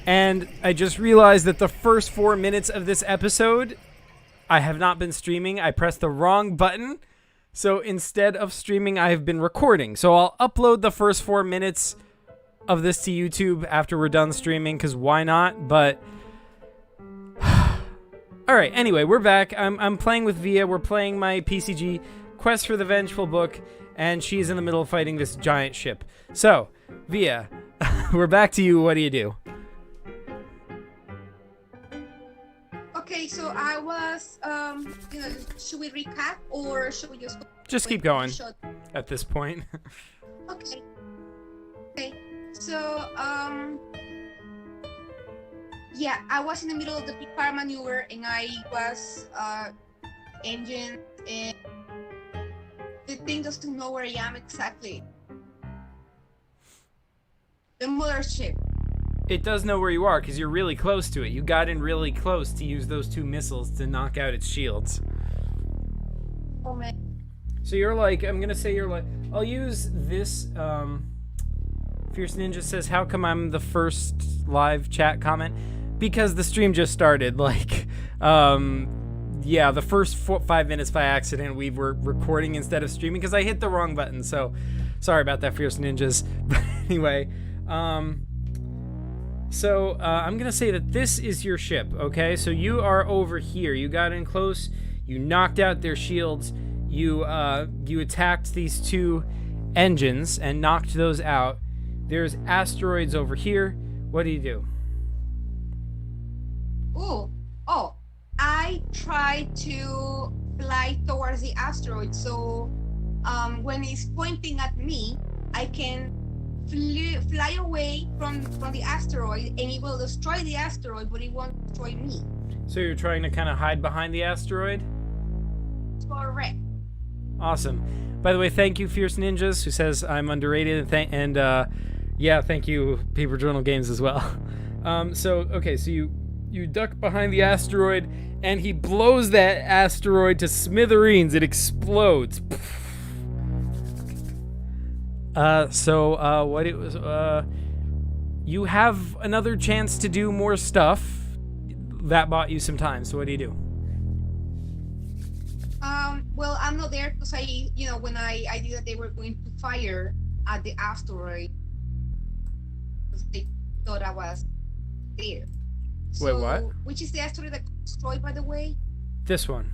And I just realized that the first 4 minutes of this episode, I have not been streaming. I pressed the wrong button. So instead of streaming, I have been recording. So I'll upload the first 4 minutes of this to YouTube after we're done streaming, because why not? But all right, anyway, we're back. I'm playing with Via. We're playing my PCG Quest for the Vengeful Book, and she's in the middle of fighting this giant ship. So, Via, we're back to you. What do you do? Okay, so I was, should we recap or should we just keep going at this point? Okay. Okay. So, yeah, I was in the middle of the prepare maneuver and I was engine and the thing doesn't know where I am exactly. The mothership. It does know where you are because you're really close to it. You got in really close to use those 2 missiles to knock out its shields. Oh man. So you're like, I'm gonna say you're like, I'll use this, Fierce Ninja says, how come I'm the first live chat comment? Because the stream just started, like, yeah, the first 5 minutes by accident we were recording instead of streaming because I hit the wrong button, so sorry about that, Fierce Ninjas. But anyway, so I'm gonna say that this is your ship, okay? So you are over here. You got in close. You knocked out their shields. You attacked these 2 engines and knocked those out. There's asteroids over here. What do you do? Oh, I tried to fly towards the asteroid. So when it's pointing at me, I can fly away from the asteroid and it will destroy the asteroid, but it won't destroy me. So you're trying to kind of hide behind the asteroid? Correct. Awesome. By the way, thank you, Fierce Ninjas, who says I'm underrated, and yeah, thank you, Paper Journal Games as well. So you duck behind the asteroid, and he blows that asteroid to smithereens. It explodes. What it was, you have another chance to do more stuff. That bought you some time, so what do you do? Well, I'm not there because when I knew that they were going to fire at the asteroid, because they thought I was there. Wait, what? Which is the asteroid that got destroyed, by the way? This one.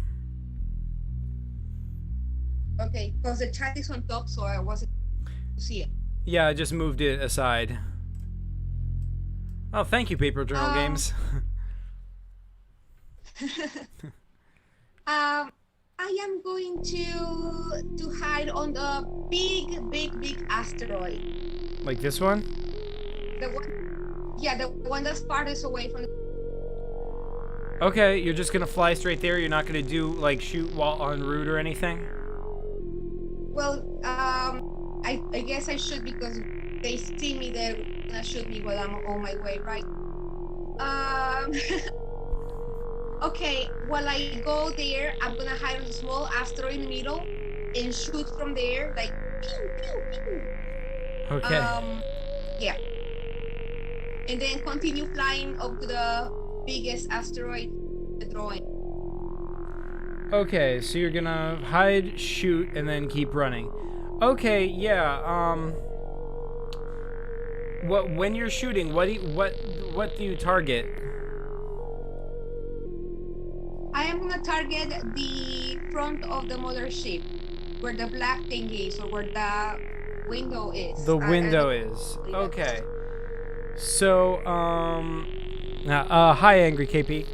Okay, because the chat is on top, so I wasn't to see it. Yeah, I just moved it aside. Oh, thank you, Paper Journal Games. I am going to hide on the big asteroid. Like this one? The one that's farthest away from the... Okay, you're just gonna fly straight there. You're not gonna do like shoot while en route or anything? Well, I guess I should, because they see me, they're gonna shoot me while I'm on my way, right? Okay, while I go there, I'm gonna hide on a small asteroid in the middle and shoot from there, like pew pew pew. Okay. Yeah. And then continue flying up to the biggest asteroid, the drawing. Okay, so you're gonna hide, shoot, and then keep running. Okay, yeah. When you're shooting, what do you target? I am gonna target the front of the mothership, where the black thing is, or where the window is. The window is. Okay. So, hi, Angry KP.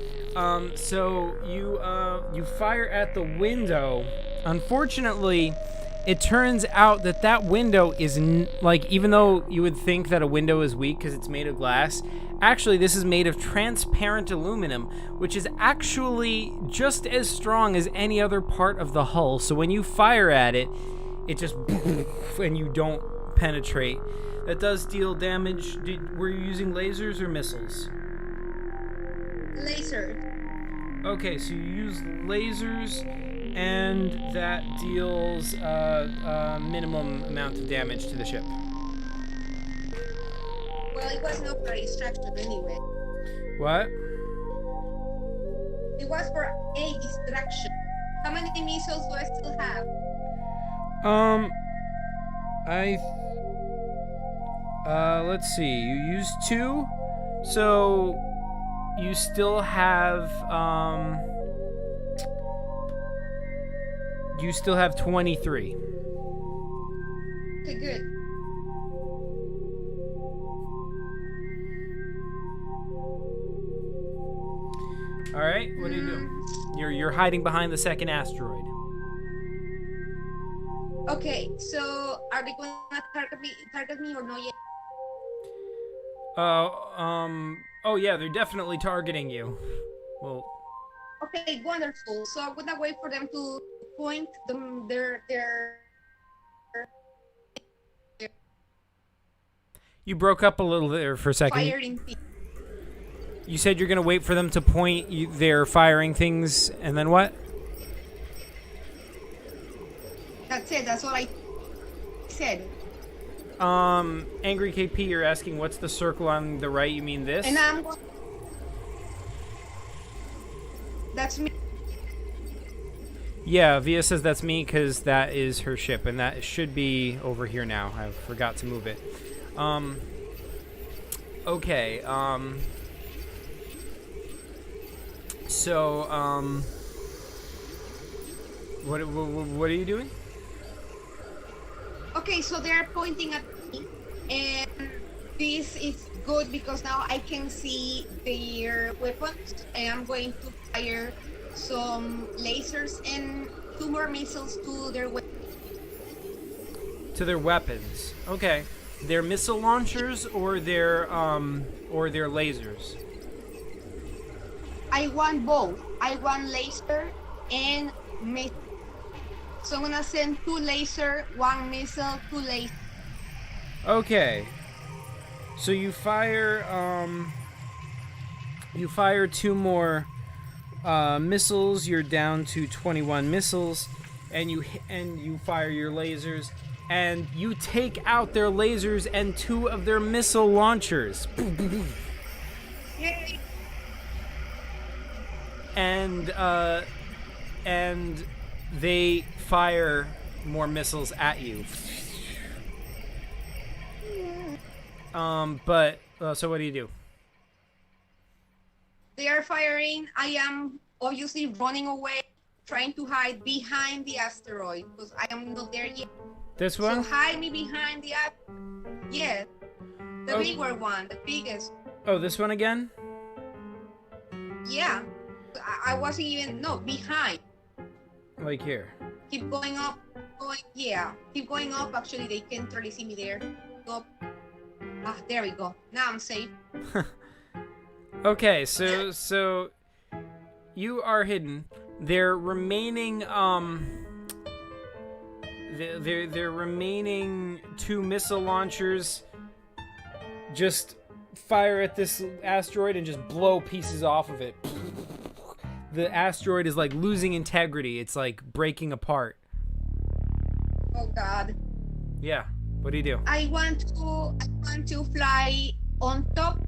So you fire at the window. Unfortunately, it turns out that window is like, even though you would think that a window is weak because it's made of glass, actually this is made of transparent aluminum, which is actually just as strong as any other part of the hull. So when you fire at it, it just and you don't penetrate. That does deal damage. Were you using lasers or missiles? Lasers. Okay, so you use lasers, and that deals a minimum amount of damage to the ship. Well, Well, it was not for a distraction anyway. What? It was for a distraction. How many missiles do I still have? I let's see. You used 2, so you still have 23. Okay, good. All right. What do you do? You're hiding behind the second asteroid. Okay, so are they gonna target me or not yet? Oh yeah, they're definitely targeting you. Well, Okay, wonderful. So I'm gonna wait for them to point their you broke up a little there for a second. firing thing. You said you're gonna wait for them to point their firing things, and then what? That's it. That's what I said. Angry KP, you're asking what's the circle on the right? You mean this? And I'm. That's me. Yeah, Via says that's me because that is her ship, and that should be over here now. I forgot to move it. Okay, so, what are you doing? Okay, so they are pointing at me, and this is good because now I can see their weapons, and I'm going to fire some lasers and 2 more missiles to their weapons. To their weapons. Okay. Their missile launchers or their lasers? I want both. I want laser and missile. So I'm gonna send 2 laser, 1 missile, 2 laser. Okay. So you fire 2 more missiles. You're down to 21 missiles, and you fire your lasers, and you take out their lasers and 2 of their missile launchers. Yay! And they fire more missiles at you. So what do you do? They are firing. I am obviously running away, trying to hide behind the asteroid because I am not there yet. This one? So hide me behind the yeah, the bigger one, the biggest. Oh, this one again? Yeah, I wasn't even behind. Like here. Keep going up, keep going up. Actually, they can't really see me there. Go. Ah, there we go. Now I'm safe. Okay, so you are hidden. Their remaining their remaining 2 missile launchers just fire at this asteroid and just blow pieces off of it. The asteroid is like losing integrity. It's like breaking apart. Oh God. Yeah. What do you do? I want to fly on top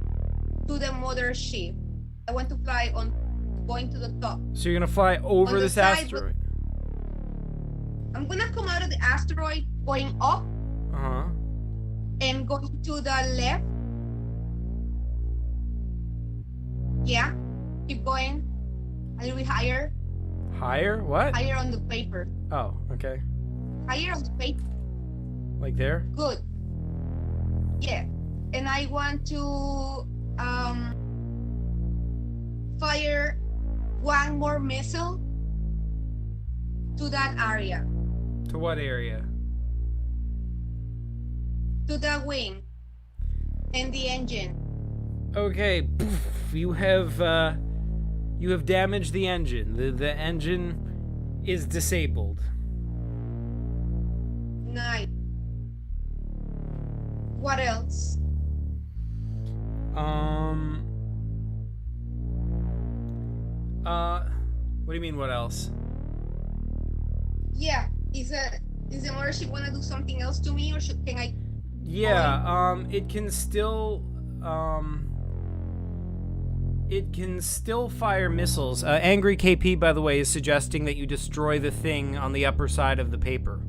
to the mothership. I want to fly on, going to the top. So you're gonna fly over this asteroid. I'm gonna come out of the asteroid, going up, and going to the left. Yeah, keep going a little bit higher. Higher? What? Higher on the paper. Oh, okay. Higher on the paper. Like there? Good. Yeah, and I want to fire 1 more missile to that area. To what area? To the wing and the engine. Okay, you have damaged the engine. The engine is disabled. Nice. What else? What do you mean, what else? Yeah, is the mothership wanna do something else to me, or can I? Yeah, it can still it can still fire missiles. Angry KP, by the way, is suggesting that you destroy the thing on the upper side of the paper.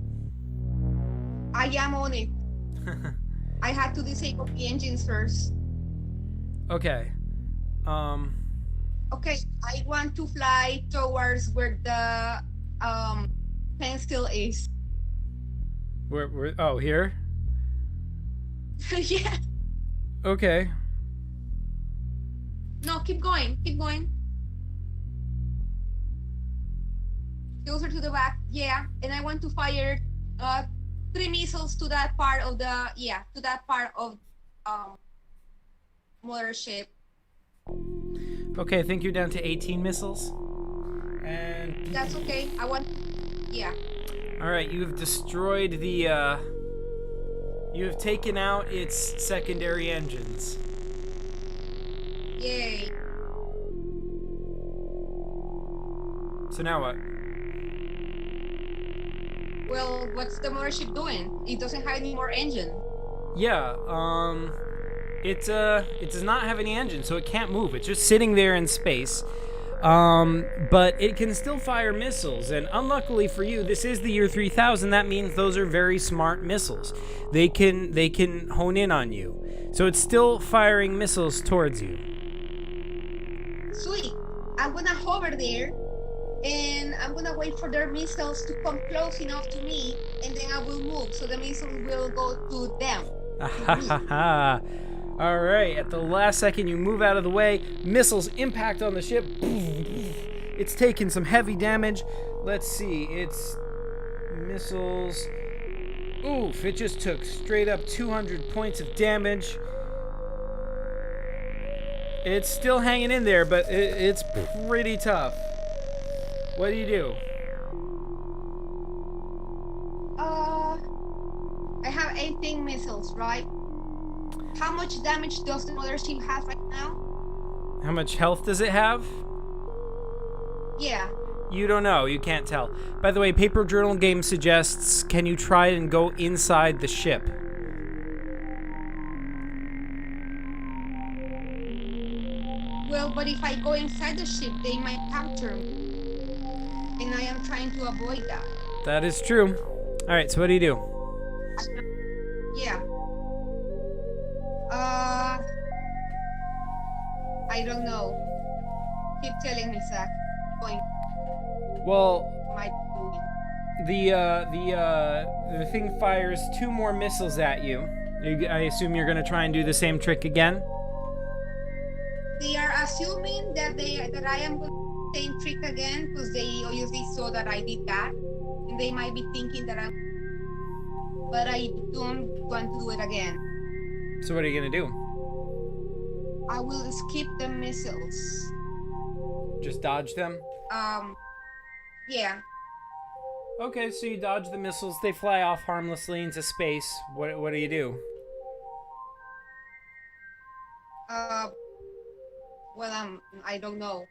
I am on it. I had to disable the engines first. Okay. Okay, I want to fly towards where the pencil is. Where? Oh, here? Yeah. Okay. No, keep going. Keep going. Closer to the back. Yeah, and I want to fire 3 missiles to that part of the mothership. Okay, I think you're down to 18 missiles. And That's okay. I want. Yeah. all right, you've destroyed the. You have taken out its secondary engines. Yay. So now what? Well, what's the mothership doing? It doesn't have any more engine. Yeah, it does not have any engine, so it can't move. It's just sitting there in space. But it can still fire missiles, and unluckily for you, this is the year 3000. That means those are very smart missiles. They can hone in on you. So it's still firing missiles towards you. Sweet. I'm gonna hover there, and I'm gonna wait for their missiles to come close enough to me, and then I will move, so the missiles will go to them. All right, at the last second, you move out of the way. Missiles impact on the ship. It's taken some heavy damage. Let's see, it's missiles. Oof, it just took straight up 200 points of damage. It's still hanging in there, but it's pretty tough. What do you do? I have 18 missiles, right? How much damage does the mothership have right now? How much health does it have? Yeah. You don't know. You can't tell. By the way, Paper Journal Game suggests, can you try and go inside the ship? Well, but if I go inside the ship, they might capture me. And I am trying to avoid that. That is true. All right, so what do you do? Yeah. I don't know. Keep telling me, Zach. Going. Well, My the thing fires 2 more missiles at you. I assume you're gonna try and do the same trick again. They are assuming that I am going to do the same trick again because they obviously saw that I did that, and they might be thinking that but I don't want to do it again. So what are you gonna do? I will skip the missiles. Just dodge them? Yeah. Okay, so you dodge the missiles. They fly off harmlessly into space. What do you do? Well, I don't know.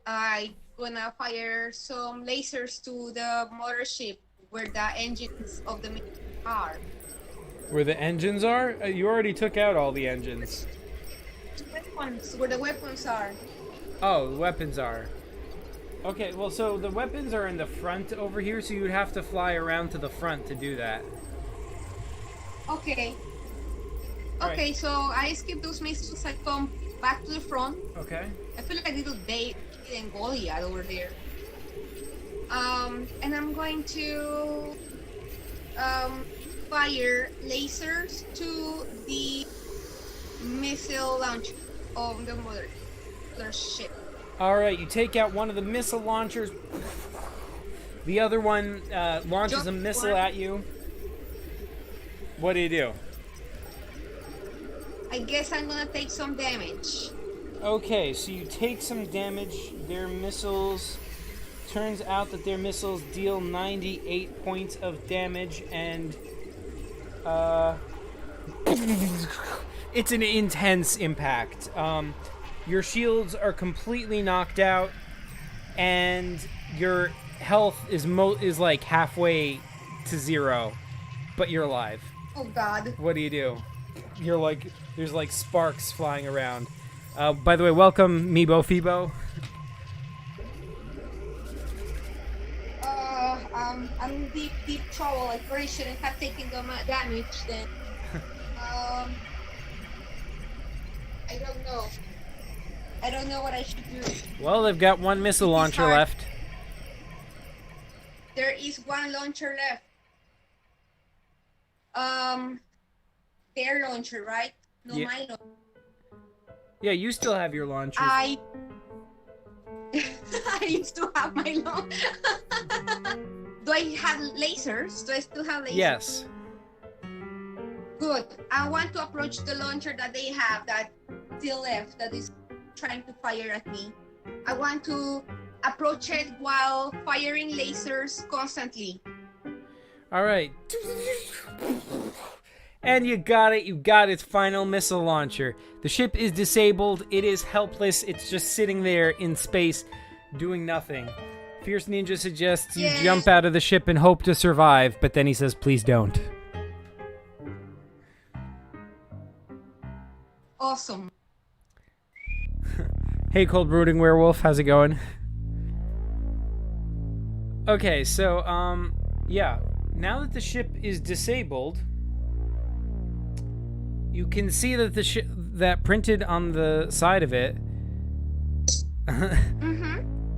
I gonna fire some lasers to the mothership where the engines of the machine are. Where the engines are? You already took out all the engines. Weapons, where the weapons are. Oh, the weapons are. Okay, well, so the weapons are in the front over here, so you'd have to fly around to the front to do that. Okay. Right. Okay, so I skip those missiles. I come back to the front. Okay. I feel like little David and Goliath over there. And I'm going to fire lasers to the missile launcher of the mothership. All right, you take out one of the missile launchers. The other one launches Just a missile one. at you. What do you do? I guess I'm gonna take some damage. Okay, so you take some damage. Their missiles... Turns out that their missiles deal 98 points of damage, and it's an intense impact. Your shields are completely knocked out, and your health is like halfway to 0, but you're alive. Oh God. What do? You're like There's like sparks flying around. By the way, welcome Meebo Phoebo. I'm in deep trouble. I probably shouldn't have taken the damage then. I don't know. I don't know what I should do. Well, they've got one missile launcher left. There is one launcher left. Their launcher, right? No, Yeah. my launcher. Yeah, you still have your launcher. I used to have my launcher. Do I have lasers? Do I still have lasers? Yes. Good. I want to approach the launcher that they have that still left, that is trying to fire at me. I want to approach it while firing lasers constantly. All right. And you got it. You got its final missile launcher. The ship is disabled. It is helpless. It's just sitting there in space doing nothing. Fierce Ninja suggests you jump out of the ship and hope to survive, but then he says, please don't. Awesome. Hey, Cold Brooding Werewolf. How's it going? Okay, so, yeah. Now that the ship is disabled, you can see that the ship that printed on the side of it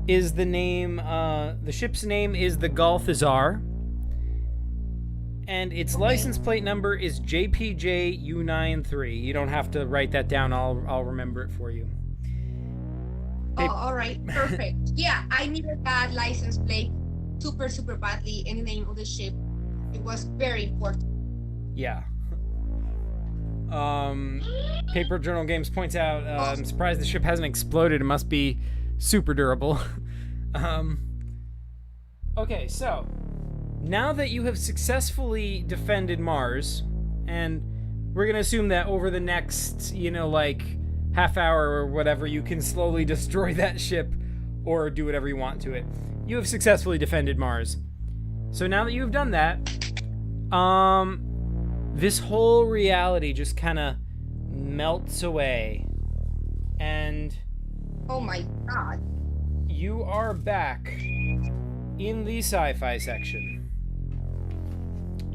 is the name. The ship's name is the Golthazar, and its license plate number is JPJ-U93. You don't have to write that down. I'll remember it for you. Oh, all right, perfect. Yeah, I needed that license plate super badly in the name of the ship. It was very important. Yeah. Paper Journal Games points out, I'm surprised the ship hasn't exploded. It must be super durable. Okay, so now that you have successfully defended Mars, and we're going to assume that over the next, like half hour or whatever, you can slowly destroy that ship or do whatever you want to it. You have successfully defended Mars. So now that you've done that, this whole reality just kind of melts away. And oh my god. You are back in the sci-fi section.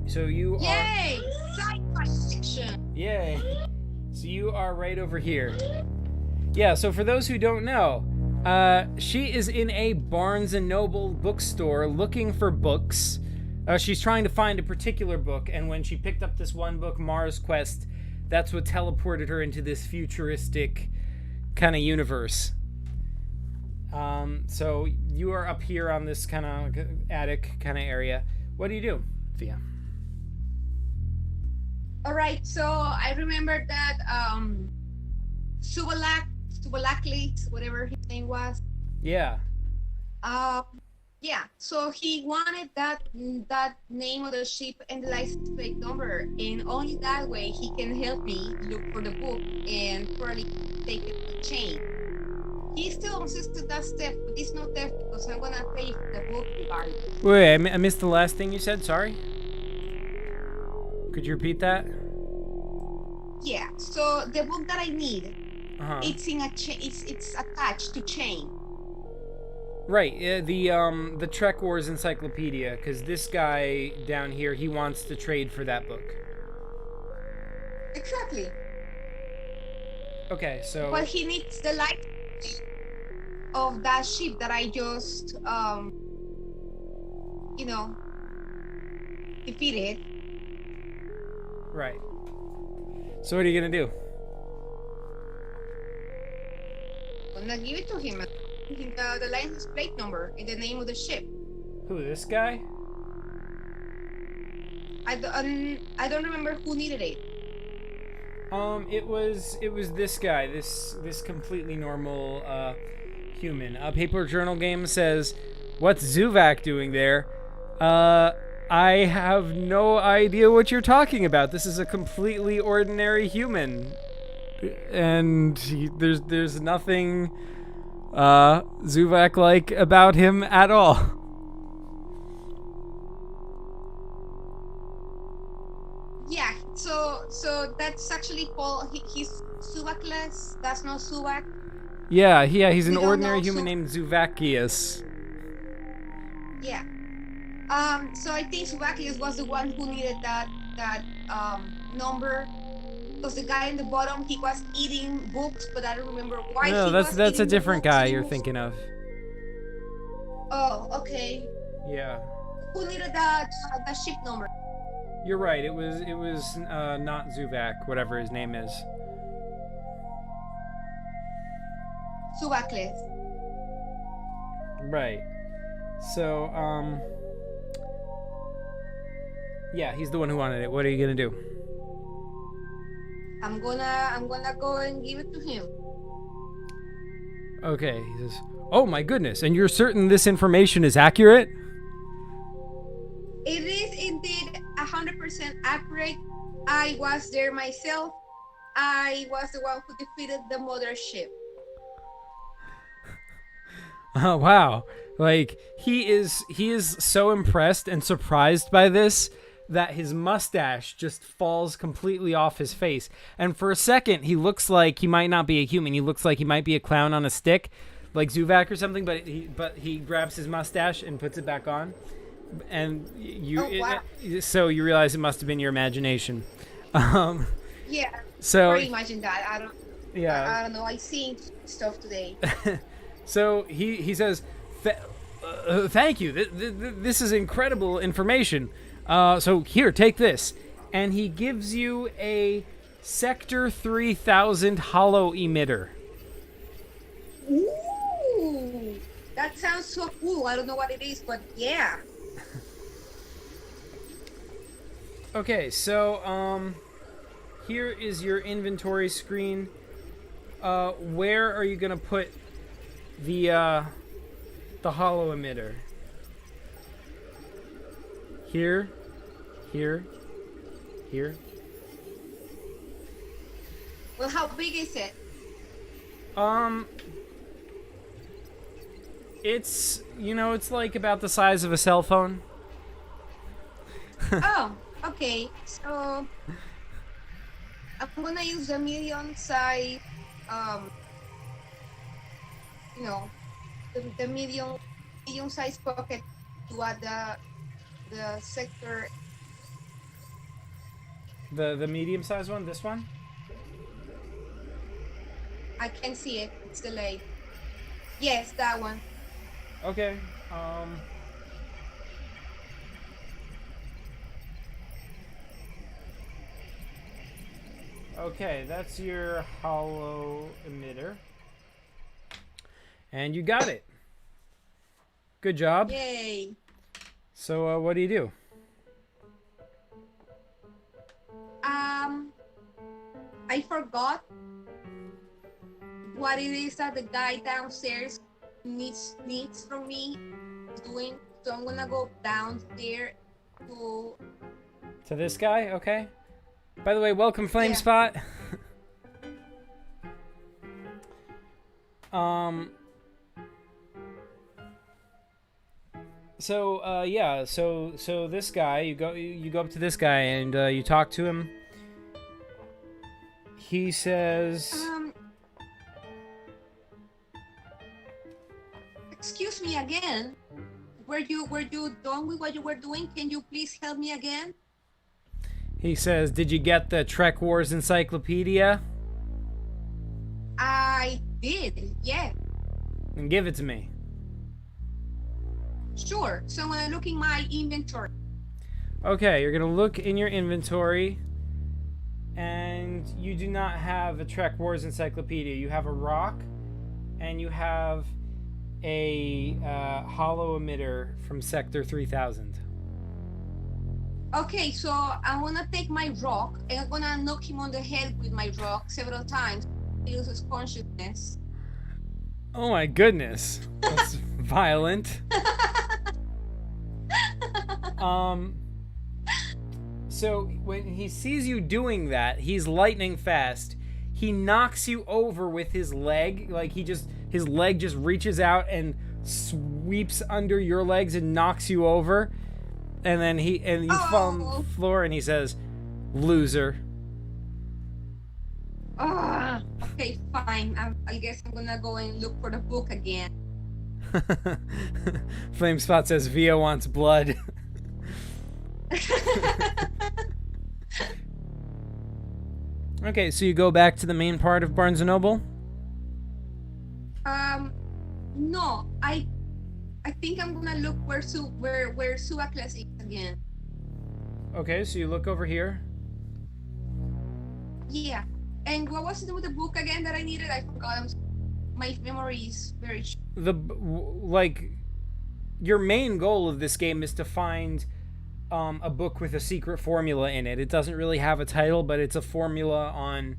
So you are... Yay! Sci-fi section! Yay. So you are right over here. Yeah, so for those who don't know, she is in a Barnes & Noble bookstore looking for books. She's trying to find a particular book, and when she picked up this one book, Mars Quest, that's what teleported her into this futuristic kind of universe. So you are up here on this kind of attic kind of area. What do you do, Thea? All right, so I remember that Subalaklis, whatever his name was. Yeah. Yeah, so he wanted that name of the ship and the license plate number, and only that way he can help me look for the book and probably take it to the chain. He still insists that's theft, but it's not theft because I'm gonna pay for the book regardless. Wait, I missed the last thing you said. Sorry. Could you repeat that? Yeah. So the book that I need, it's in a it's attached to chain. Right. The Trek Wars Encyclopedia, because this guy down here, he wants to trade for that book. Exactly. Okay, so. But he needs the light of that ship that I just, defeated. Right. So what are you gonna do? I'm gonna give it to him. The license plate number and the name of the ship. Who, this guy? I don't remember who needed it. It was this guy, this completely normal human. Paper Journal Game says, "What's Zuvak doing there?" I have no idea what you're talking about. This is a completely ordinary human, and there's nothing Zuvak-like about him at all. Yeah, so that it's actually called, he's Subacless. That's not Subac. Yeah, he's an We don't ordinary know human named Zuvakius. Yeah. So I think Subaclius was the one who needed that number, because the guy in the bottom, he was eating books, but I don't remember why No, he was that's a eating the different books. guy you're thinking of. Oh, okay. Yeah. Who needed that the ship number? You're right. It was not Zuvak, whatever his name is. Subacles. Right. So, yeah, he's the one who wanted it. What are you gonna do? I'm gonna go and give it to him. Okay, he says, "Oh my goodness, and you're certain this information is accurate?" It is indeed 100% accurate. I was there myself. I was the one who defeated the mothership. Oh wow. Like he is so impressed and surprised by this that his mustache just falls completely off his face. And for a second he looks like he might not be a human. He looks like he might be a clown on a stick, like Zuvak or something, but he grabs his mustache and puts it back on. And so you realize it must have been your imagination. Yeah. So I imagine that. I don't know. I seen stuff today. So he says, "Thank you. This is incredible information. So here, take this," and he gives you a Sector 3000 hollow emitter. Ooh, that sounds so cool. I don't know what it is, but yeah. Okay, so here is your inventory screen. Where are you gonna put the hollow emitter? Here, here, here. Well, how big is it? It's it's like about the size of a cell phone. Oh, okay. So I'm gonna use the medium size, the medium size pocket to add the sector. The medium sized one, this one? I can see it. It's delayed. Yes, that one. Okay. Okay, that's your hollow emitter. And you got it. Good job. Yay. So, what do you do? I forgot what it is that the guy downstairs needs from me doing. So I'm gonna go downstairs to this guy, okay? By the way, welcome Flame Yeah. Spot. So this guy, you go up to this guy and you talk to him. He says, excuse me again. Were you done with what you were doing? Can you please help me again? "Did you get the Trek Wars encyclopedia?" I did, yeah. "Then give it to me." Sure. So I'm gonna look in my inventory. Okay, you're gonna look in your inventory, and you do not have a Trek Wars encyclopedia. You have a rock, and you have a hollow emitter from Sector 3000. Okay, so I'm gonna take my rock and I'm gonna knock him on the head with my rock several times. He loses consciousness. Oh my goodness, that's violent. So when he sees you doing that, he's lightning fast. He knocks you over with his leg, like his leg just reaches out and sweeps under your legs and knocks you over. And then you fall on the floor and he says, "Loser." Ah, okay, fine. I guess I'm gonna go and look for the book again. Flamespot says Via wants blood. Okay, so you go back to the main part of Barnes & Noble? No, I think I'm gonna look where Suba Class is again. Okay, so you look over here. Yeah. And what was it with the book again that I needed? I forgot. My memory is very your main goal of this game is to find a book with a secret formula in it. It doesn't really have a title, but it's a formula on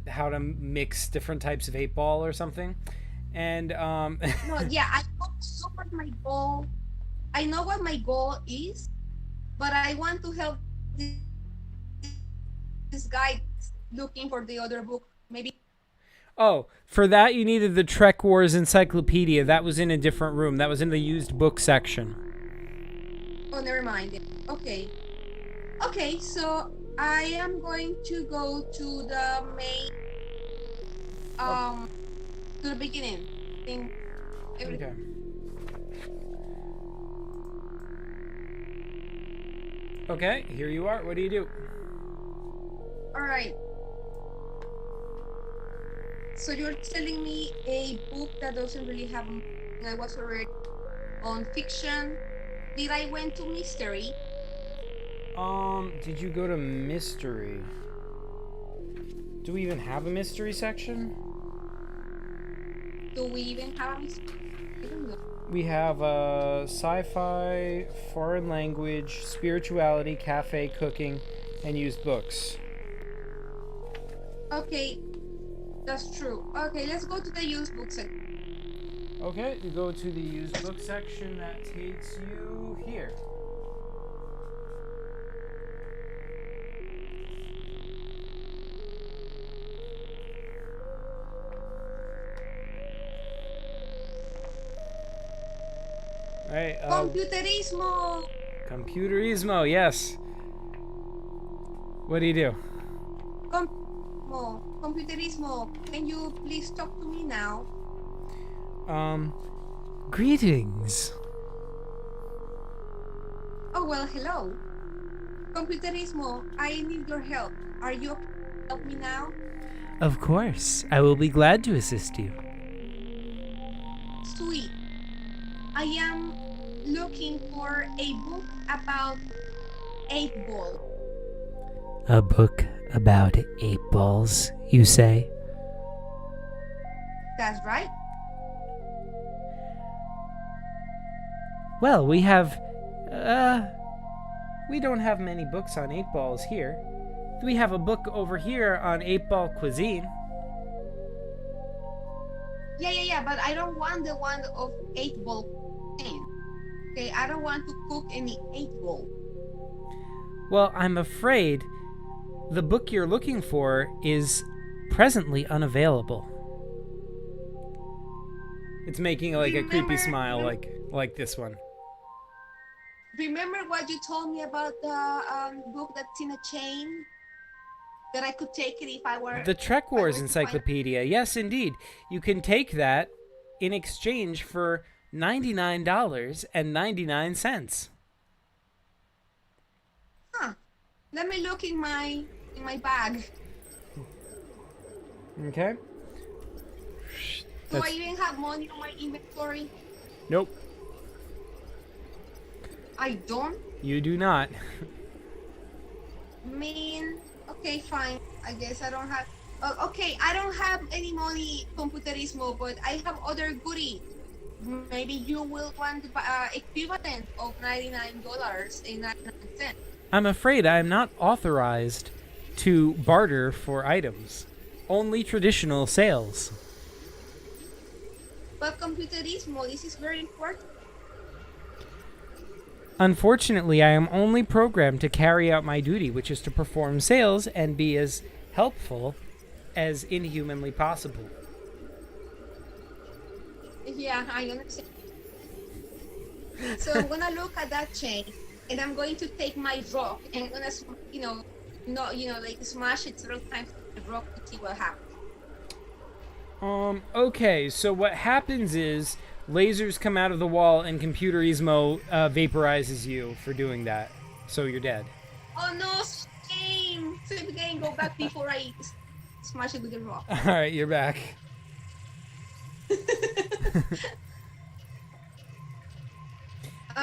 how to mix different types of 8-ball or something. And No, yeah, I know what my goal. I know what my goal is, but I want to help this guy looking for the other book. Maybe. Oh, for that you needed the Trek Wars Encyclopedia. That was in a different room. That was in the used book section. Oh, never mind. Okay. Okay, so I am going to go to the main, to the beginning. In everything. Okay, here you are. What do you do? All right. So you're telling me a book that doesn't really have. I was already on fiction. Did I went to mystery? Did you go to mystery? Do we even have a mystery section? Do we even have a mystery? I don't know. We have sci-fi, foreign language, spirituality, cafe, cooking, and used books. Okay, that's true. Okay, let's go to the used book section. Okay, you go to the used book section. That takes you here. All right. Computerismo. Computerismo, yes. What do you do? Computerismo. Can you please talk to me now? Greetings. Oh, well, hello. Computerismo, I need your help. Are you okay to help me now? Of course. I will be glad to assist you. Sweet. I am looking for a book about 8-ball. A book about 8-balls, you say? That's right. Well, we have, we don't have many books on 8-balls here. We have a book over here on 8-ball cuisine. Yeah, but I don't want the one of 8-ball thing. Okay, I don't want to cook any 8-ball. Well, I'm afraid the book you're looking for is presently unavailable. It's making like a creepy smile like this one. Remember what you told me about the book that's in a chain? That I could take it if I were... The Trek Wars Encyclopedia. Yes, indeed. You can take that in exchange for $99.99. Huh. Let me look in my bag. Okay. Do I even have money on my inventory? Nope. I don't? You do not. Man, okay, fine. I guess I don't have... okay, I don't have any money, Computerismo, but I have other goodies. Maybe you will want the equivalent of $99.99. I'm afraid I am not authorized to barter for items. Only traditional sales. But Computerismo, this is very important. Unfortunately, I am only programmed to carry out my duty, which is to perform sales and be as helpful as inhumanly possible. Yeah, I understand. So I'm gonna look at that chain, and I'm going to take my rock and I'm gonna, like smash it several times. the rock to see what happens. Okay, so what happens is lasers come out of the wall and Computer Ismo vaporizes you for doing that. So you're dead. Oh no, save the game, go back before I smash it with the rock. Alright, you're back.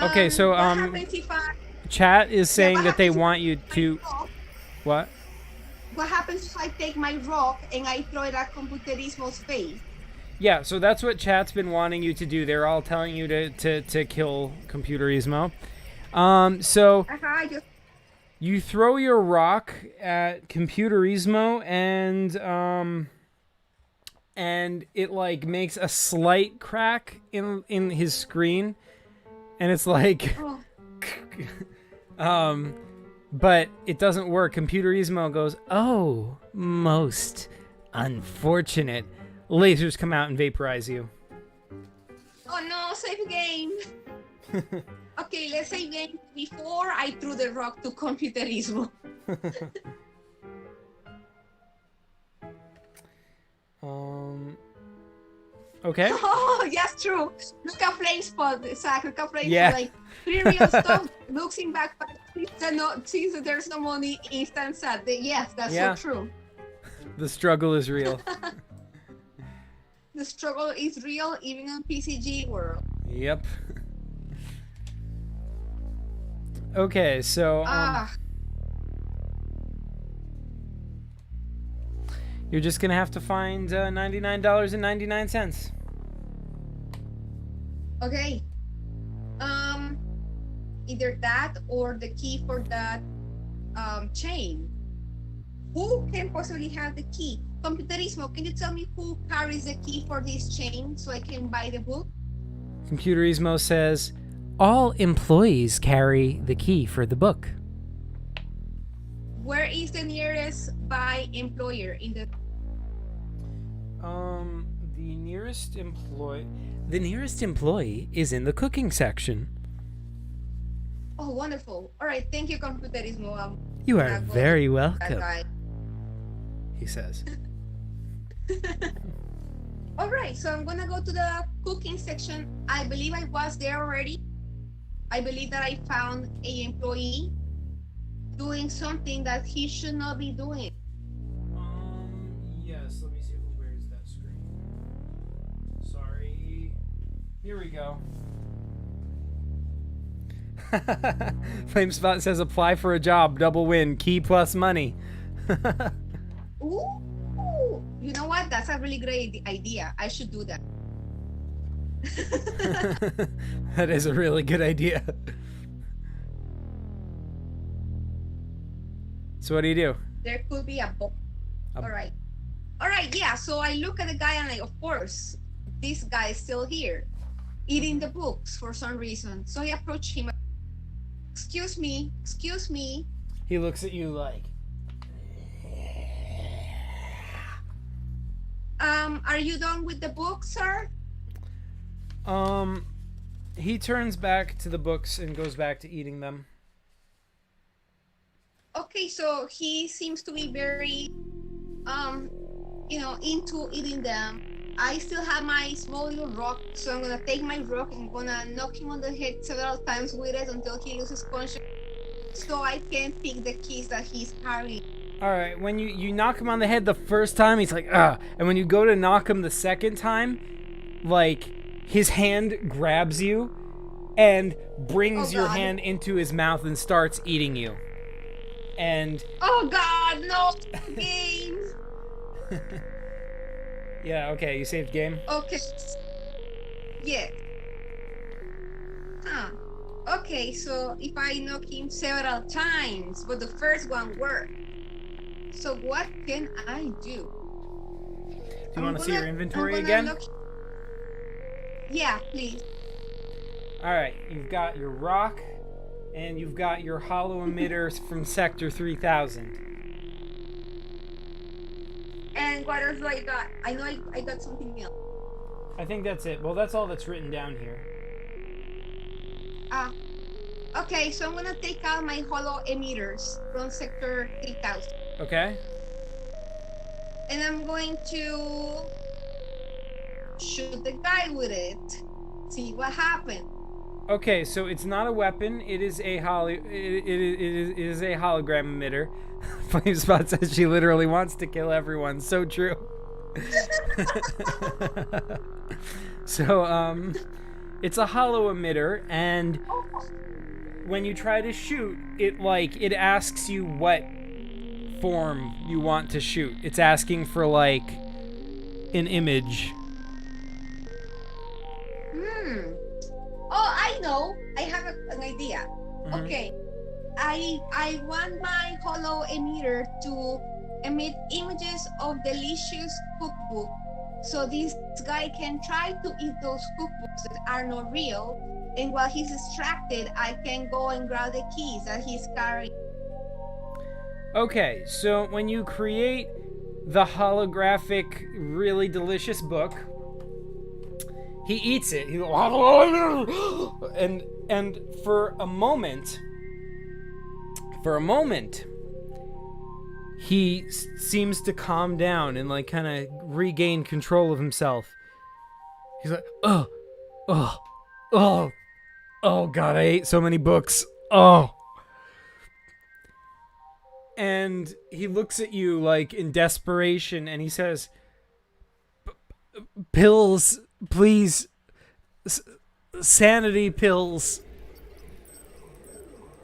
Okay, so what happens if chat is saying what that they happens if want you I to rock? what? What happens if I take my rock and I throw it at Computerismo's face? Yeah, so that's what chat's been wanting you to do. They're all telling you to kill Computer Ismo. So I just you throw your rock at Computer Ismo and it like makes a slight crack in his screen, and it's like but it doesn't work. Computer Ismo goes, "Oh, most unfortunate." Lasers come out and vaporize you. Oh no, save the game. Okay, let's save game before I threw the rock to Computerismo. Okay. Oh, yes, true. Look at Flame Spot, Zach. Look at Flame Yeah. Spot. Like, pretty real stuff. Looks in backpack. Sees that there's no money, instant sad. Yes, that's Yeah. so true. The struggle is real. The struggle is real, even in PCG world. Yep. Okay, so you're just gonna have to find $99.99. Okay. Either that or the key for that chain. Who can possibly have the key? Computerismo, can you tell me who carries the key for this chain so I can buy the book? Computer Ismo says, all employees carry the key for the book. Where is the nearest by employer in the the nearest employee is in the cooking section. Oh, wonderful. All right, thank you, Computerismo. You are very That welcome, guy. he says. All right, so I'm gonna go to the cooking section. I believe I was there already. I believe that I found a employee doing something that he should not be doing. Yes, let me see. Where's that screen? Sorry. Here we go. FlameSpot says apply for a job, double win, key plus money. Ooh, you know what? That's a really great idea. I should do that. That is a really good idea. So what do you do? There could be a book. All right, yeah. So I look at the guy and of course, this guy is still here, eating the books for some reason. So I approach him. Excuse me. He looks at you like, Are you done with the book, sir? he turns back to the books and goes back to eating them. Okay, so he seems to be very, into eating them. I still have my small little rock, so I'm gonna take my rock and I'm gonna knock him on the head several times with it until he loses consciousness, so I can pick the keys that he's carrying. All right, when you knock him on the head the first time, he's like, ah. And when you go to knock him the second time, like, his hand grabs you and brings your hand into his mouth and starts eating you. And... Oh, God, no! Games! Yeah, okay, you saved game? Okay. Yeah. Huh. Okay, so if I knock him several times, but the first one worked. So what can I do? Do you want to see your inventory again? Yeah, please. Alright, you've got your rock, and you've got your hollow emitters from Sector 3000. And what else do I got? I know I got something else. I think that's it. Well, that's all that's written down here. Okay, so I'm gonna take out my hollow emitters from Sector 3000. Okay? and I'm going to shoot the guy with it. See what happens. Okay, so it's not a weapon. It is a it is a hologram emitter. Flame Spot says she literally wants to kill everyone. So true. So it's a hollow emitter, and when you try to shoot, it asks you what form you want to shoot. It's asking for like an image. Oh, I know. I have an idea. Mm-hmm. Okay. I want my hollow emitter to emit images of delicious cookbook. So this guy can try to eat those cookbooks that are not real. And while he's distracted, I can go and grab the keys that he's carrying. Okay, so when you create the holographic, really delicious book, he eats it. And for a moment, he seems to calm down and like kind of regain control of himself. He's like, oh God, I ate so many books. Oh. And he looks at you like in desperation and he says, pills, please. Sanity pills.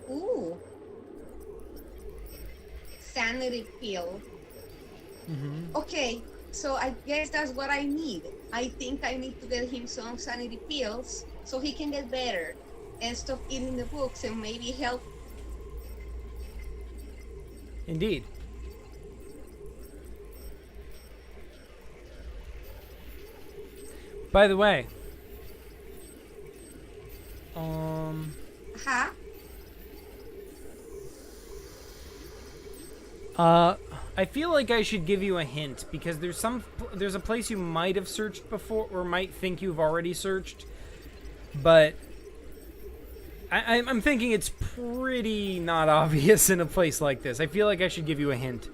Ooh. Sanity pill. Mm-hmm. Okay, so I guess that's what I need. I think I need to get him some sanity pills so he can get better and stop eating the books and maybe help. Indeed. By the way, Huh? I feel like I should give you a hint because there's a place you might have searched before or might think you've already searched, but I'm thinking it's pretty not obvious in a place like this. I feel like I should give you a hint.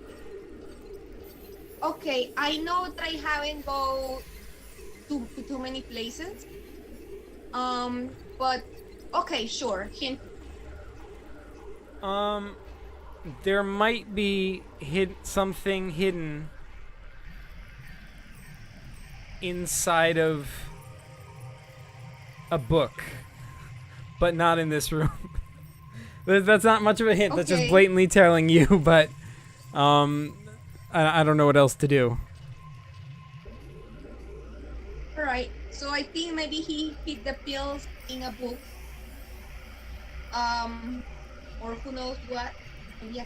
Okay, I know that I haven't go to too many places. But okay, sure. Hint. There might be something hidden inside of a book, but not in this room. That's not much of a hint. Okay. That's just blatantly telling you, but I don't know what else to do. All right. So I think maybe he hid the pills in a book. Or who knows what. Yeah.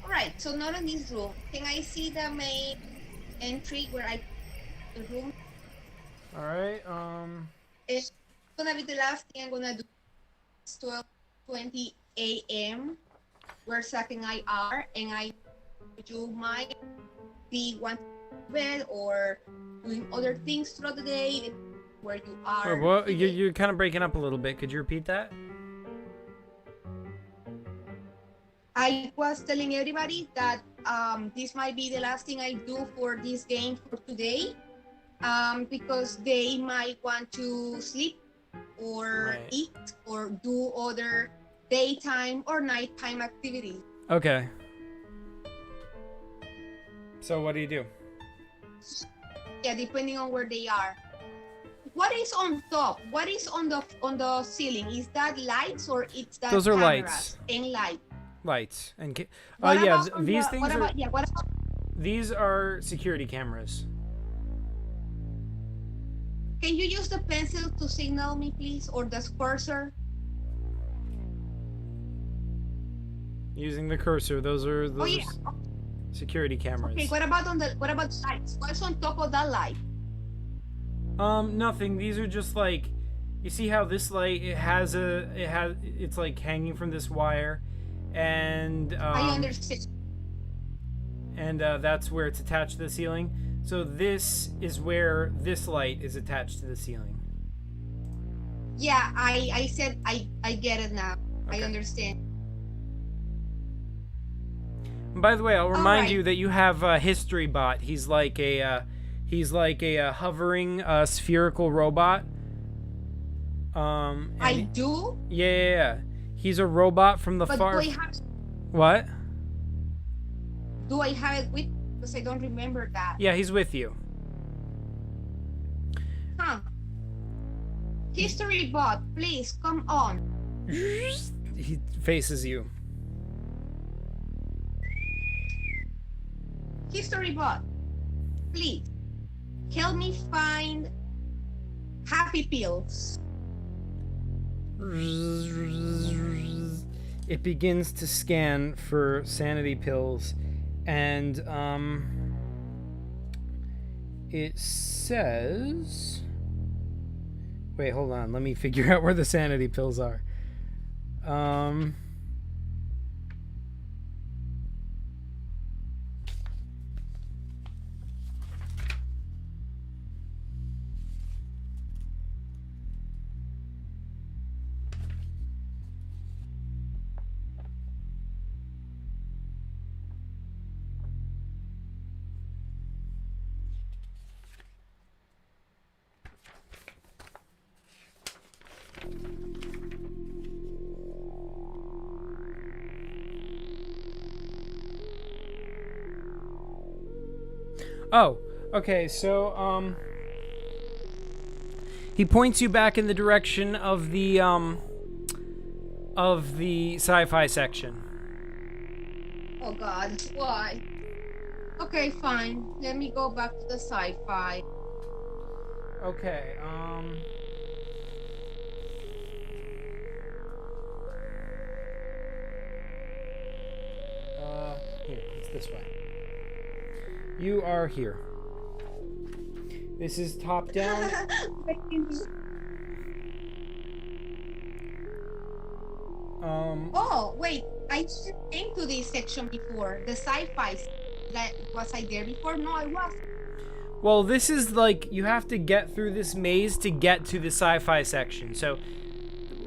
All right. So not in this room. Can I see the main entry where the room? All right. It's gonna be the last thing I'm gonna do. It's 12:20 a.m. where Zach and I are, and you might be wanting to bed or doing other things throughout the day where you are. Well, you're kind of breaking up a little bit. Could you repeat that? I was telling everybody that this might be the last thing I do for this game for today, because they might want to sleep or eat or do other daytime or nighttime activities. Okay. So what do you do? Yeah, depending on where they are. What is on top? What is on the ceiling? Is that lights or it's that Those are cameras lights. and light? Lights and Yeah, these things are. What about? These are security cameras. Can you use the pencil to signal me, please, or the cursor? Using the cursor, those are security cameras. Okay, what about lights? What's on top of that light? Nothing. These are just like, you see how this light it's like hanging from this wire, and I understand. And that's where it's attached to the ceiling. So this is where this light is attached to the ceiling. Yeah, I said I get it now. Okay. I understand. By the way, I'll remind right. you that you have a history bot. He's like a hovering spherical robot. I And do, yeah. He's a robot from the but far. What? do I have it with? Because I don't remember that. Yeah, he's with you. Huh. History bot, please come on. He faces you. History bot, please help me find happy pills. It begins to scan for sanity pills, and it says, wait, hold on, let me figure out where the sanity pills are. Oh, okay, so, he points you back in the direction of the sci-fi section. Oh God, why? Okay, fine. Let me go back to the sci-fi. Okay, here, it's this way. You are here. This is top down. Oh, wait. I just came to this section before. The sci-fi. Was I there before? No, I wasn't. Well, this is like, you have to get through this maze to get to the sci-fi section. So,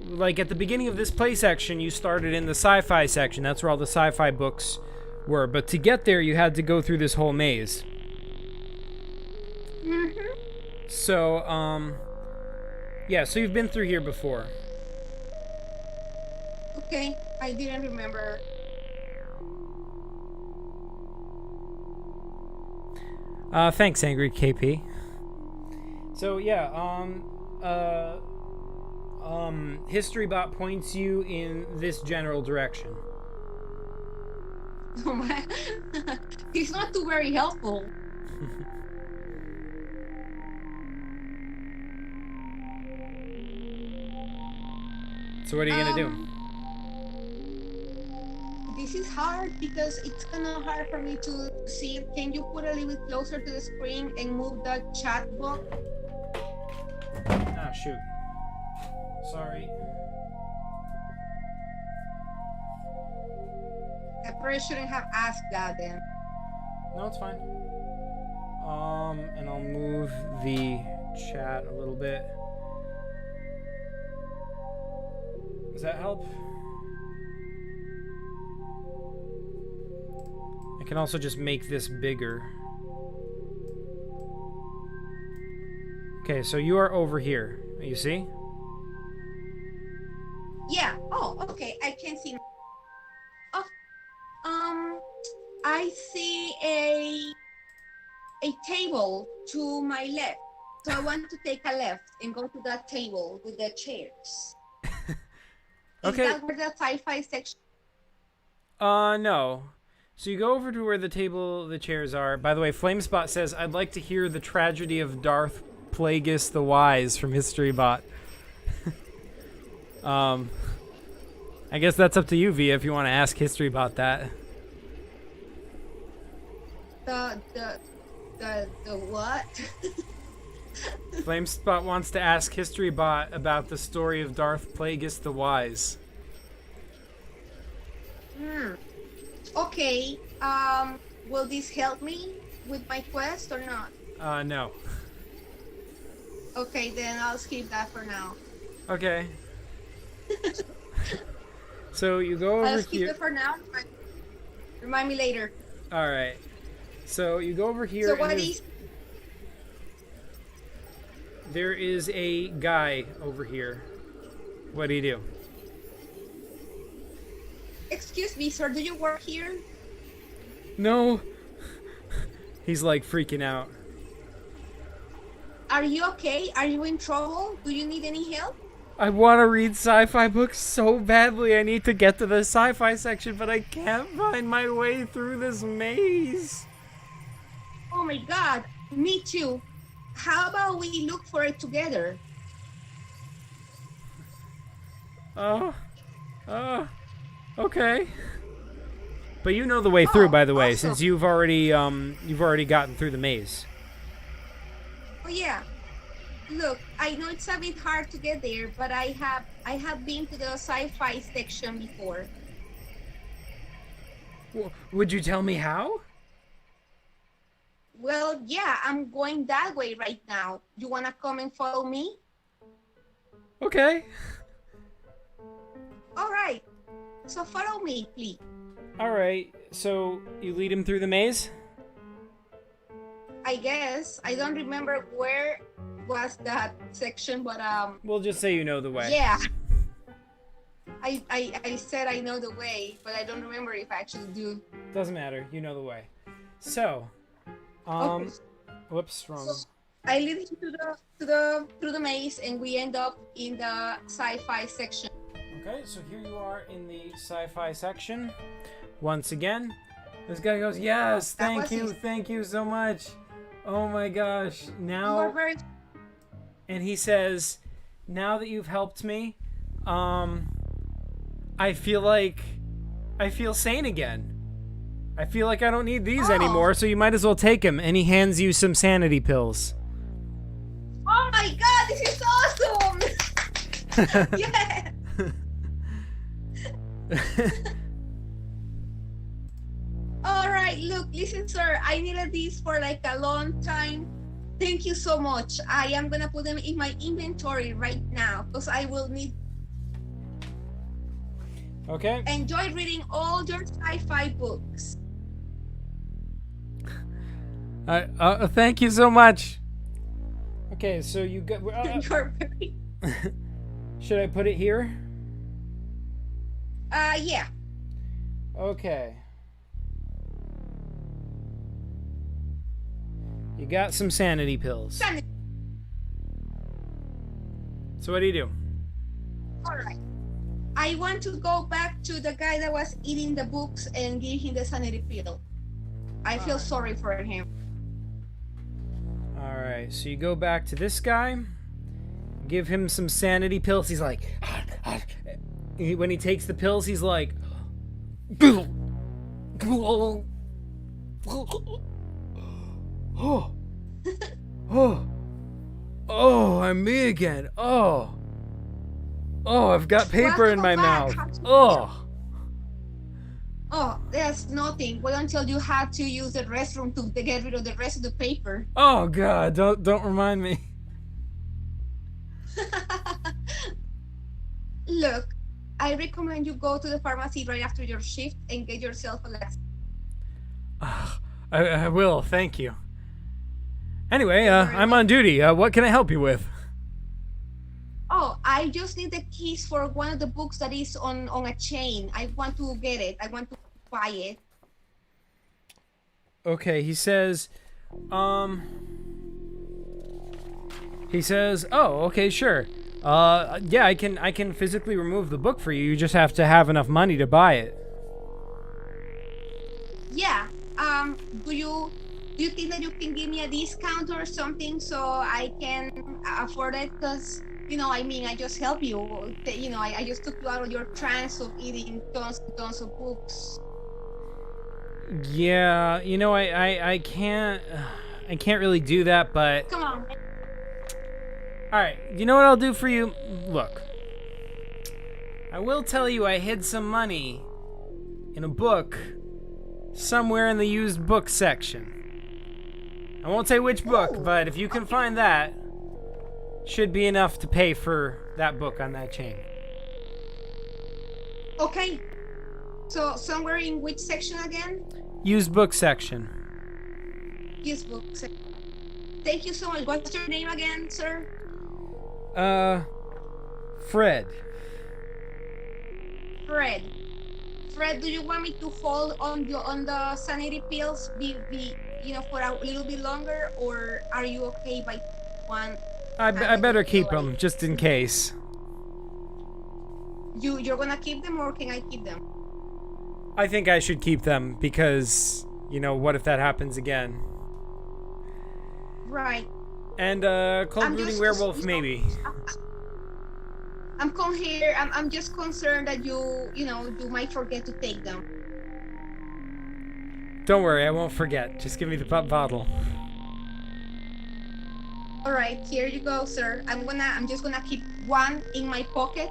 like, at the beginning of this play section, you started in the sci-fi section. That's where all the sci-fi books were. But to get there, you had to go through this whole maze. Mm-hmm. So, yeah, so you've been through here before. Okay, I didn't remember. Thanks, Angry KP. So, yeah, HistoryBot points you in this general direction. He's not too very helpful. So what are you gonna do? This is hard because it's kind of hard for me to see. Can you put a little bit closer to the screen and move the chat box? Ah, shoot. Sorry. I probably shouldn't have asked that then. No, it's fine. And I'll move the chat a little bit. Does that help? I can also just make this bigger. Okay, so you are over here. You see? Yeah. Oh, okay. I can see. Oh, I see a table to my left. So I want to take a left and go to that table with the chairs. Okay. Is that where the sci-fi section? No. So you go over to where the chairs are. By the way, Flamespot says, I'd like to hear the tragedy of Darth Plagueis the Wise from HistoryBot. I guess that's up to you, Via, if you want to ask HistoryBot that. The what? Flamespot wants to ask HistoryBot about the story of Darth Plagueis the Wise. Okay. Will this help me with my quest or not? No. Okay, then I'll skip that for now. Okay. So you go over I'll skip here. it for now. Remind me later. All right. So you go over here, So and what there's- is? there is a guy over here. What do you do? Excuse me, sir. Do you work here? No. He's like freaking out. Are you okay? Are you in trouble? Do you need any help? I want to read sci-fi books so badly. I need to get to the sci-fi section, but I can't find my way through this maze. Oh my God, me too. How about we look for it together? Oh. Okay. But you know the way through, by the way, awesome. since you've already gotten through the maze. Oh yeah. Look, I know it's a bit hard to get there, but I have been to the sci-fi section before. Would you tell me how? Well, yeah, I'm going that way right now. You wanna come and follow me? Okay. All right. So follow me, please. All right. So you lead him through the maze? I guess I don't remember where was that section, but We'll just say you know the way. yeah. I said I know the way, but I don't remember if I actually do. Doesn't matter. You know the way. So, Okay. whoops, wrong. So I lead him through the maze, and we end up in the sci-fi section. Okay, so here you are in the sci-fi section. Once again, this guy goes, "Yes, thank you so much. Oh my gosh, You now." are very. And he says, "Now that you've helped me, I feel sane again. I feel like I don't need these anymore, so you might as well take them." And he hands you some sanity pills. Oh my God, this is awesome! Yeah. All right, look, listen, sir. I needed these for like a long time. Thank you so much. I am gonna put them in my inventory right now because I will need. Okay. Enjoy reading all your sci-fi books. Thank you so much. Okay, so you got. You're very. Should I put it here? Yeah. Okay. You got some sanity pills. So what do you do? All right. I want to go back to the guy that was eating the books and give him the sanity pill. I feel sorry for him. All right, so you go back to this guy, give him some sanity pills. He's like, when he takes the pills, he's like, oh, I'm me again. Oh, I've got paper in my mouth. Oh, there's nothing. Wait until you had to use the restroom to get rid of the rest of the paper. Oh God, don't remind me. Look, I recommend you go to the pharmacy right after your shift and get yourself a laxative. I will, thank you. Anyway, I'm on duty. What can I help you with? Oh, I just need the keys for one of the books that is on a chain. I want to get it. I want to buy it. Okay, he says, oh, okay, sure. Yeah, I can physically remove the book for you. You just have to have enough money to buy it. Yeah. Do you think that you can give me a discount or something so I can afford it? Because, I just help you. I just took you out of your trance of eating tons and tons of books. Yeah, I can't really do that, but... Come on. Alright, you know what I'll do for you? Look. I will tell you I hid some money in a book somewhere in the used book section. I won't say which book, but if you can find that, should be enough to pay for that book on that chain. Okay. So somewhere in which section again? Used book section. Yes, book section. Thank you so much. What's your name again, sir? Fred. Fred. Fred, do you want me to hold on the sanity pills for a little bit longer, or are you okay by one? I better keep them just in case. You're gonna keep them, or can I keep them? I think I should keep them because, what if that happens again? Right. And cold brooding werewolf maybe. I'm just concerned that you might forget to take them. Don't worry, I won't forget. Just give me the bottle. All right, here you go, sir. I'm just gonna keep one in my pocket,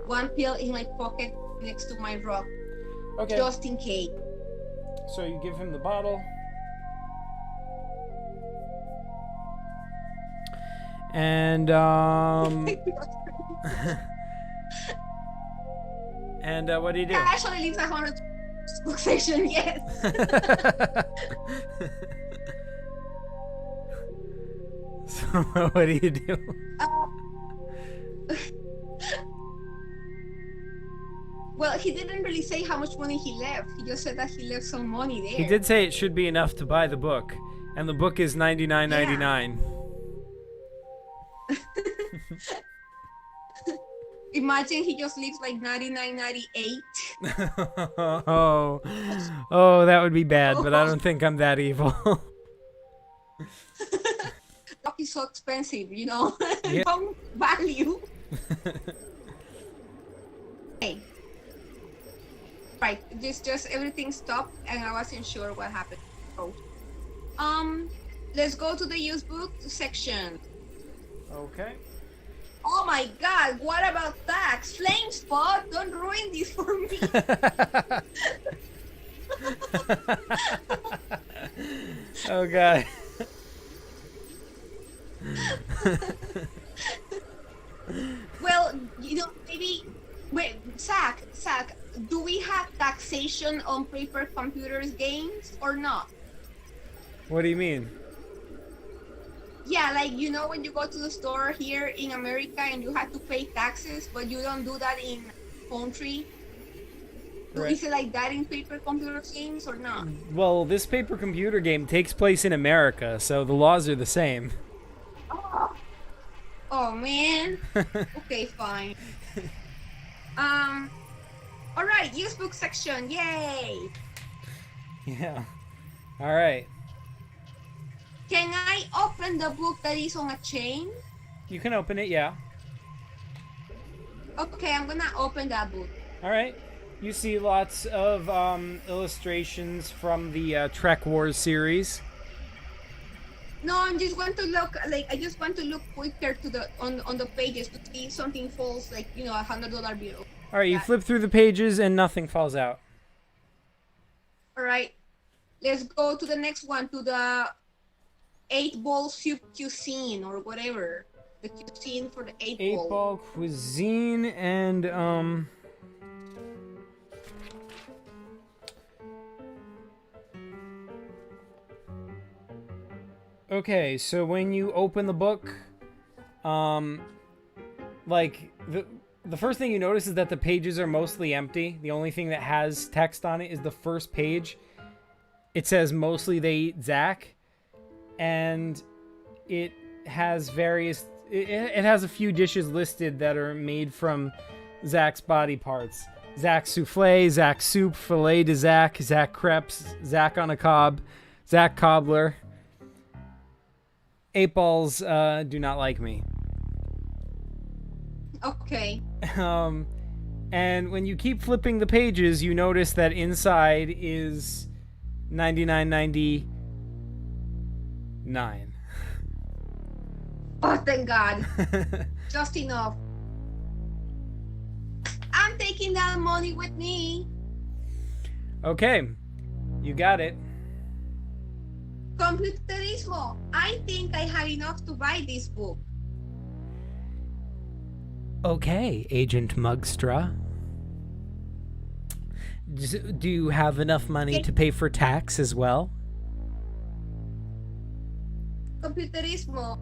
one pill in my pocket next to my rock. Okay. Just in case. So you give him the bottle. And and what do you do? Actually leaves 100 book section, yes. So what do you do? Well, he didn't really say how much money he left. He just said that he left some money there. He did say it should be enough to buy the book, and the book is $99.99. Imagine he just leaves like $99.98. Oh, that would be bad, but I don't think I'm that evil. Book is so expensive, Yeah. Don't value. Okay. Right, just everything stopped, and I wasn't sure what happened. Oh. Let's go to the used book section. Okay. Oh my God! What about tax? Flame spot! Don't ruin this for me. Oh God. Well, maybe. Wait, Zach, do we have taxation on paper computers games or not? What do you mean? Yeah, like when you go to the store here in America and you have to pay taxes, but you don't do that in country. Right. Is it like that in paper computer games or not? Well, this paper computer game takes place in America, so the laws are the same. Oh man. Okay, fine. All right, used book section. Yay! Yeah. All right. Can I open the book that is on a chain? You can open it, yeah. Okay, I'm gonna open that book. All right. You see lots of illustrations from the Trek Wars series. No, I just want to look quicker to on the pages to see if something falls, like $100 bill. All right, you flip through the pages and nothing falls out. All right, let's go to the next one, to the 8-ball soup cuisine or whatever. The cuisine for the 8-ball. 8-ball cuisine and Okay, so when you open the book, like the first thing you notice is that the pages are mostly empty. The only thing that has text on it is the first page. It says mostly they eat Zach, and it has various. It has a few dishes listed that are made from Zach's body parts: Zach souffle, Zach soup, filet de Zach, Zach crepes, Zach on a cob, Zach cobbler. 8 balls do not like me. Okay. And when you keep flipping the pages, you notice that inside is $99.99. Oh, thank God. Just enough. I'm taking that money with me. Okay, you got it. Computerismo. I think I have enough to buy this book. Okay, Agent Mugstra. Do you have enough money Okay. to pay for tax as well? Computerismo,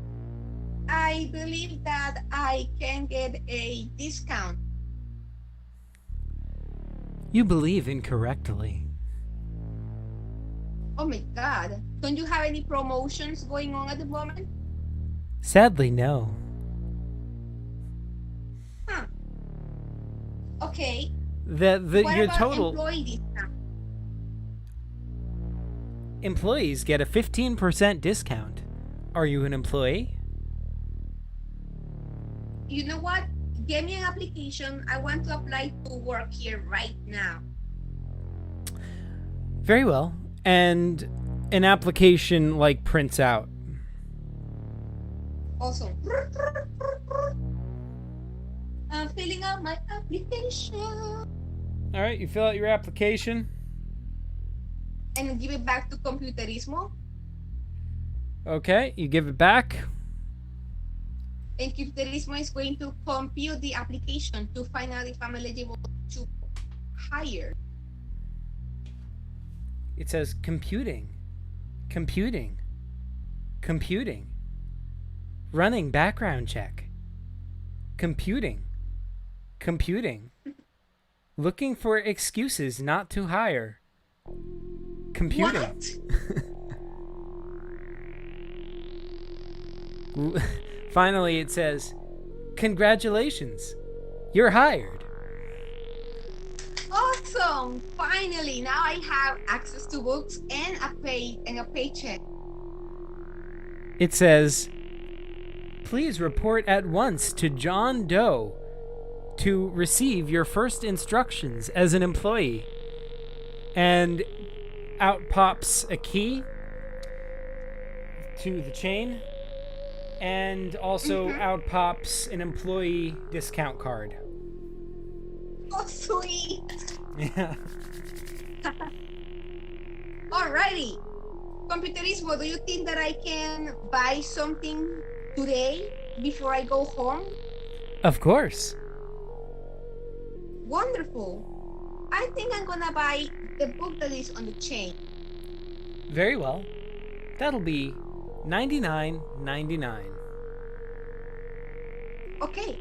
I believe that I can get a discount. You believe incorrectly. Oh my God. Don't you have any promotions going on at the moment? Sadly, no. Huh. Okay. What Your about total employee discount? employees get a 15% discount. Are you an employee? You know what? Give me an application. I want to apply to work here right now. Very well. And an application like prints out. Awesome. I'm filling out my application All right, you fill out your application. and give it back to Computerismo. Okay, you give it back. And Computerismo is going to compute the application to find out if I'm eligible to hire. It says computing, computing, computing, running background check, computing, computing, looking for excuses not to hire, computing. What? Finally, it says, congratulations, you're hired. Awesome! Finally, now I have access to books and a paycheck. It says, please report at once to John Doe to receive your first instructions as an employee. And out pops a key to the chain, and also out pops an employee discount card. Oh, sweet! Yeah. Alrighty. Computerismo, do you think that I can buy something today before I go home? Of course. Wonderful. I think I'm gonna buy the book that is on the chain. Very well. That'll be $99.99. Okay.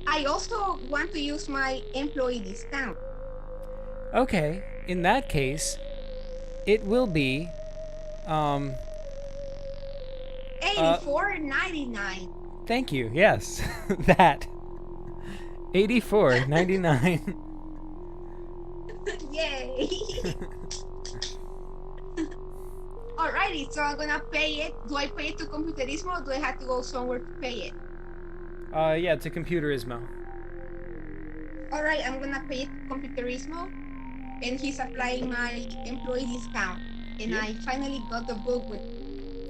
I also want to use my employee discount. Okay, in that case, it will be $84.99. thank you. Yes. That $84.99. Yay! Alrighty, so I'm gonna pay it. Do I pay it to Computerismo or do I have to go somewhere to pay it? Yeah, to Computerismo. Alright, I'm gonna pay it to Computerismo and he's applying my employee discount. And Yep. I finally got the book with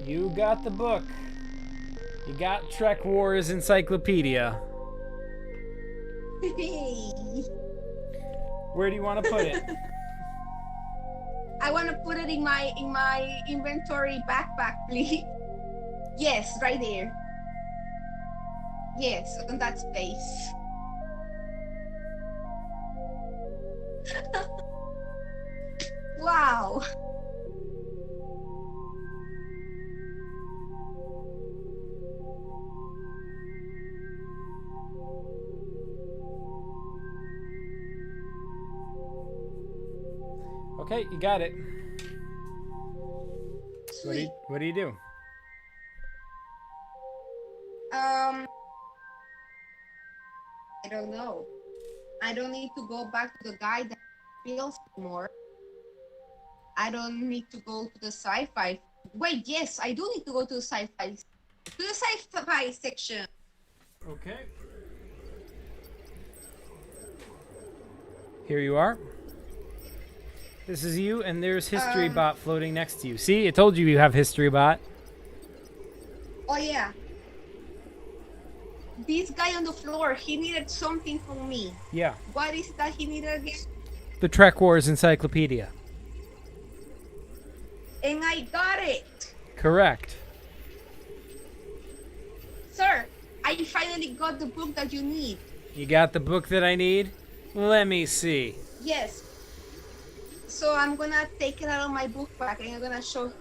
You got the book. You got Trek Wars Encyclopedia. Where do you want to put it? I want to put it in my inventory backpack, please. Yes, right there. Yes, on that space. Wow. Okay, you got it. Sweet. What do you do? I don't know. I don't need to go back to the guy that feels more. I don't need to go to the sci-fi. Wait, yes, I do need to go to the sci-fi. To the sci-fi section. Okay. Here you are. This is you, and there's History Bot floating next to you. See, it told you you have History Bot. Oh yeah. This guy on the floor, he needed something from me. Yeah. What is that he needed again? The Trek Wars Encyclopedia. And I got it. Correct. Sir, I finally got the book that you need. You got the book that I need? Let me see. Yes. So I'm gonna take it out of my book bag and I'm gonna show.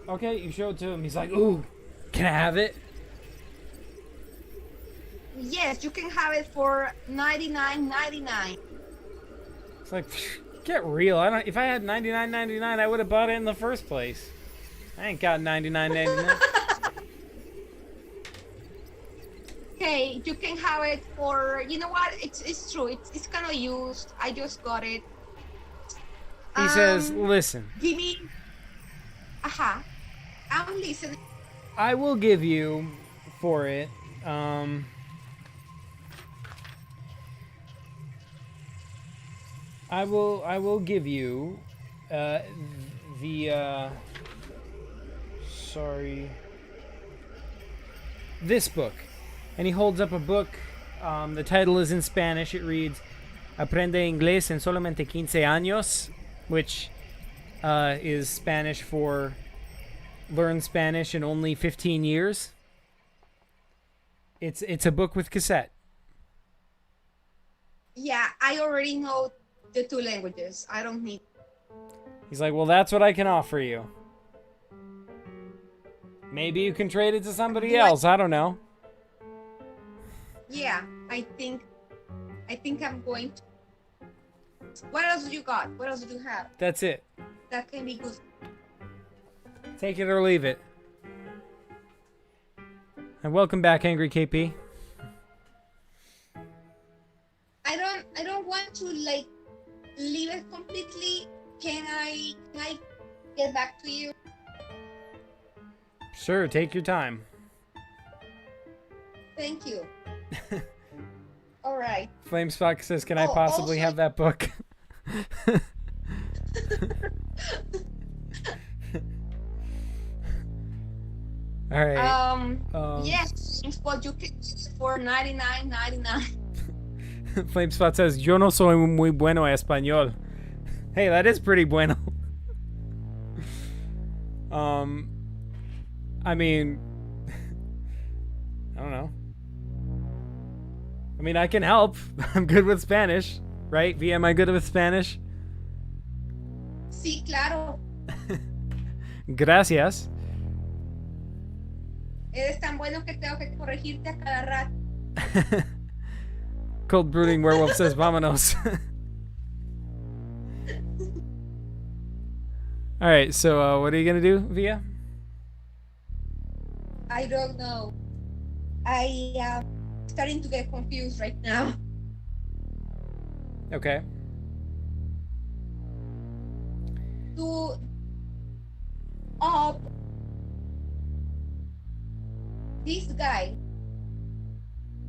Okay, you show it to him. He's like, ooh, can I have it? Yes, you can have it for $99.99. It's like, get real. I don't. If I had $99.99, I would have bought it in the first place. I ain't got $99.99. Okay, you can have it for. You know what? It's true. It's kind of used. I just got it. He says, listen. Give me. Aha. I'm listening. I will give you for it. I will give you this book. And he holds up a book. The title is in Spanish. It reads Aprende Inglés en solamente 15 años, which is Spanish for learn Spanish in only 15 years. It's a book with cassette. Yeah, I already know the 2 languages. I don't need. He's like, well, that's what I can offer you. Maybe you can trade it to somebody else. I don't know. Yeah, I think I'm going to. What else do you got? What else do you have? That's it. That can be good. Take it or leave it. And welcome back, Angry KP. I don't want to like leave it completely. Can I get back to you? Sure, take your time. Thank you. All right. Flamespock says, can I possibly have that book? All right. Yes, but you can for $99.99. Flamespot says, yo no soy muy bueno español. Hey, that is pretty bueno. I mean, I don't know. I mean, I can help. I'm good with Spanish, right? V, am I good with Spanish? Sí, claro. Gracias. Eres tan bueno que tengo que corregirte a cada rato. Cold Brooding Werewolf says, vámonos. All right, so what are you going to do, Via? I don't know. I am starting to get confused right now. Okay. This guy,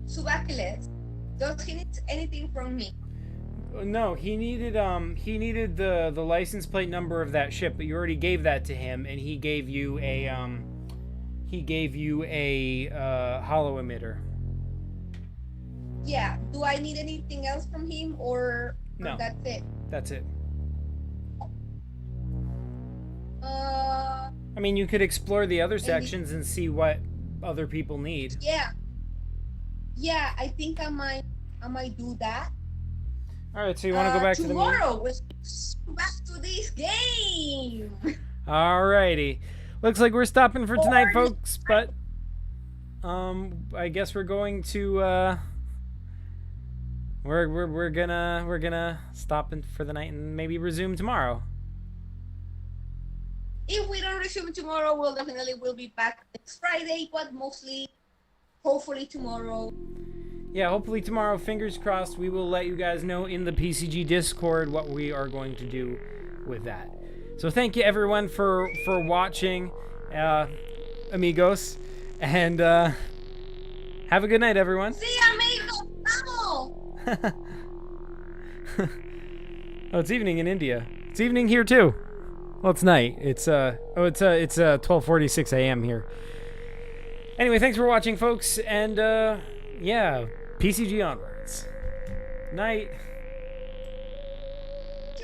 Subakiles, does he need anything from me? No, he needed the license plate number of that ship, but you already gave that to him, and he gave you a hollow emitter. Yeah. Do I need anything else from him, or no? That's it. That's it. I mean, you could explore the other sections and see what other people need. Yeah. Yeah, I think I might do that. All right, so you want to go back to the tomorrow? We'll go back to this game. All righty. Looks like we're stopping for tonight, folks. But I guess we're going to we're gonna stop for the night and maybe resume tomorrow. If we don't resume tomorrow, we'll be back next Friday, but hopefully tomorrow. Yeah, hopefully tomorrow, fingers crossed, we will let you guys know in the PCG Discord what we are going to do with that. So thank you everyone for watching, amigos, and have a good night, everyone. See amigos, vamos! Oh, it's evening in India. It's evening here too. Well, it's night. It's 12:46 a.m. here. Anyway, thanks for watching, folks, and yeah, PCG onwards. Night.